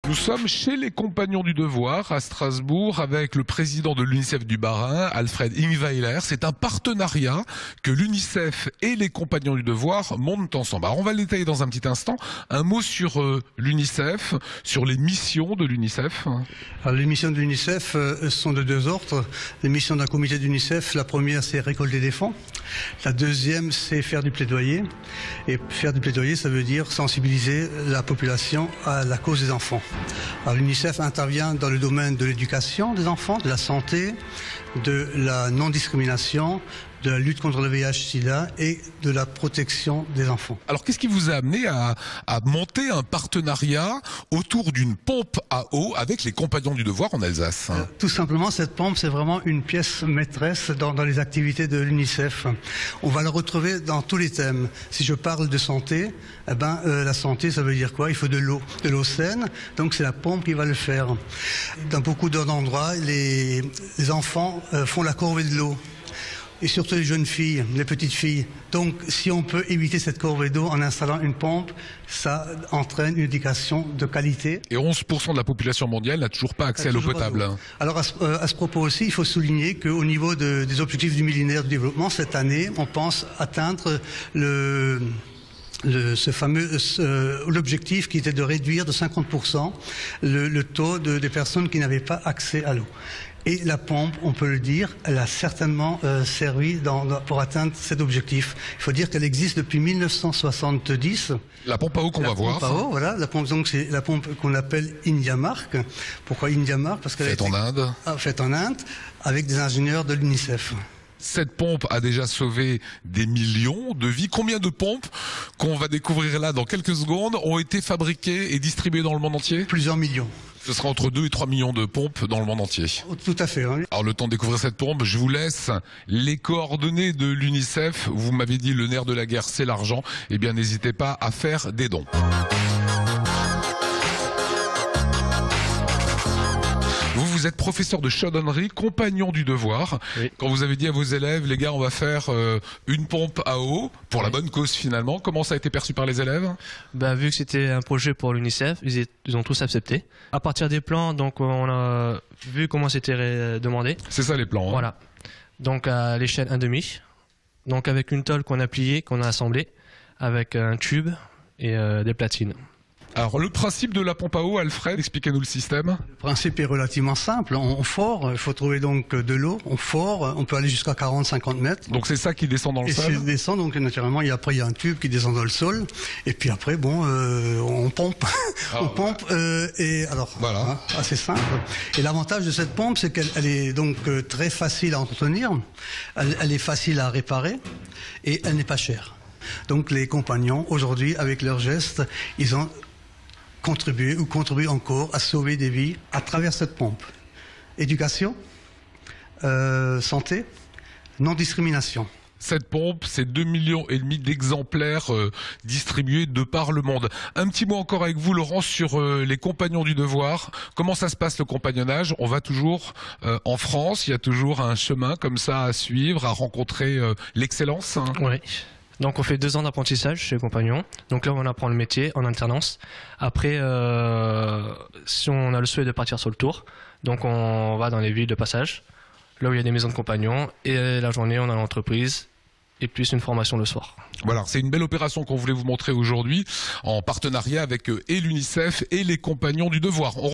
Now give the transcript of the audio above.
Nous sommes chez les Compagnons du Devoir à Strasbourg avec le président de l'UNICEF du Bas-Rhin, Alfred Ingweiler. C'est un partenariat que l'UNICEF et les Compagnons du Devoir montent ensemble. Alors on va le détailler dans un petit instant. Un mot sur l'UNICEF, sur les missions de l'UNICEF. Les missions de l'UNICEF sont de deux ordres. Les missions d'un comité d'UNICEF, la première c'est récolter des fonds. La deuxième c'est faire du plaidoyer. Et faire du plaidoyer, ça veut dire sensibiliser la population à la cause des enfants. Alors l'UNICEF intervient dans le domaine de l'éducation des enfants, de la santé, de la non-discrimination, de la lutte contre le VIH/SIDA et de la protection des enfants. Alors qu'est-ce qui vous a amené à monter un partenariat autour d'une pompe à eau avec les Compagnons du Devoir en Alsace? Tout simplement, cette pompe, c'est vraiment une pièce maîtresse dans les activités de l'UNICEF. On va la retrouver dans tous les thèmes. Si je parle de santé, la santé, ça veut dire quoi? Il faut de l'eau saine, donc c'est la pompe qui va le faire. Dans beaucoup d'endroits, les enfants font la corvée de l'eau. Et surtout les jeunes filles, les petites filles. Donc si on peut éviter cette corvée d'eau en installant une pompe, ça entraîne une éducation de qualité. Et 11% de la population mondiale n'a toujours pas accès à l'eau potable. Alors à ce propos aussi, il faut souligner qu'au niveau des objectifs du millénaire du développement, cette année, on pense atteindre l'objectif qui était de réduire de 50% le taux des personnes qui n'avaient pas accès à l'eau. Et la pompe, on peut le dire, elle a certainement servi pour atteindre cet objectif. Il faut dire qu'elle existe depuis 1970. La pompe à eau qu'on va voir. La pompe à eau, voilà. La pompe, donc c'est la pompe qu'on appelle IndiaMark. Pourquoi IndiaMark? Parce qu'elle faite en Inde. Faite en Inde, avec des ingénieurs de l'UNICEF. Cette pompe a déjà sauvé des millions de vies. Combien de pompes, qu'on va découvrir là dans quelques secondes, ont été fabriquées et distribuées dans le monde entier? Plusieurs millions. Ce sera entre 2 et 3 millions de pompes dans le monde entier. Tout à fait. Oui. Alors le temps de découvrir cette pompe, je vous laisse les coordonnées de l'UNICEF. Vous m'avez dit le nerf de la guerre, c'est l'argent. Eh bien n'hésitez pas à faire des dons. Vous êtes professeur de chaudronnerie, compagnon du devoir. Oui. Quand vous avez dit à vos élèves, les gars, on va faire une pompe à eau pour la bonne cause finalement, comment ça a été perçu par les élèves? Vu que c'était un projet pour l'UNICEF, ils ont tous accepté. À partir des plans, donc on a vu comment c'était demandé. C'est ça les plans. Hein. Voilà. Donc à l'échelle 1,5. Donc avec une tôle qu'on a pliée, qu'on a assemblée, avec un tube et des platines. Alors le principe de la pompe à eau, Alfred, expliquez-nous le système. Le principe est relativement simple. On fore, il faut trouver donc de l'eau, on fore, on peut aller jusqu'à 40-50 mètres. Donc c'est ça qui descend dans le sol. Et ça descend, donc naturellement, après il y a un tube qui descend dans le sol, et puis après, on pompe. On pompe, et alors, voilà. Hein, assez simple. Et l'avantage de cette pompe, c'est qu'elle est donc très facile à entretenir, elle est facile à réparer, et elle n'est pas chère. Donc les compagnons, aujourd'hui, avec leurs gestes, ils ont contribuer ou contribuer encore à sauver des vies à travers cette pompe. Éducation, santé, non-discrimination. Cette pompe, c'est 2,5 millions d'exemplaires distribués de par le monde. Un petit mot encore avec vous, Laurent, sur les Compagnons du Devoir. Comment ça se passe le compagnonnage? On va toujours en France, il y a toujours un chemin comme ça à suivre, à rencontrer l'excellence. Hein. Oui. Donc on fait 2 ans d'apprentissage chez les Compagnons. Donc là on apprend le métier en alternance. Après, si on a le souhait de partir sur le tour, donc on va dans les villes de passage, là où il y a des maisons de compagnons, et la journée on a l'entreprise, et plus une formation le soir. Voilà, c'est une belle opération qu'on voulait vous montrer aujourd'hui, en partenariat avec et l'UNICEF et les Compagnons du Devoir.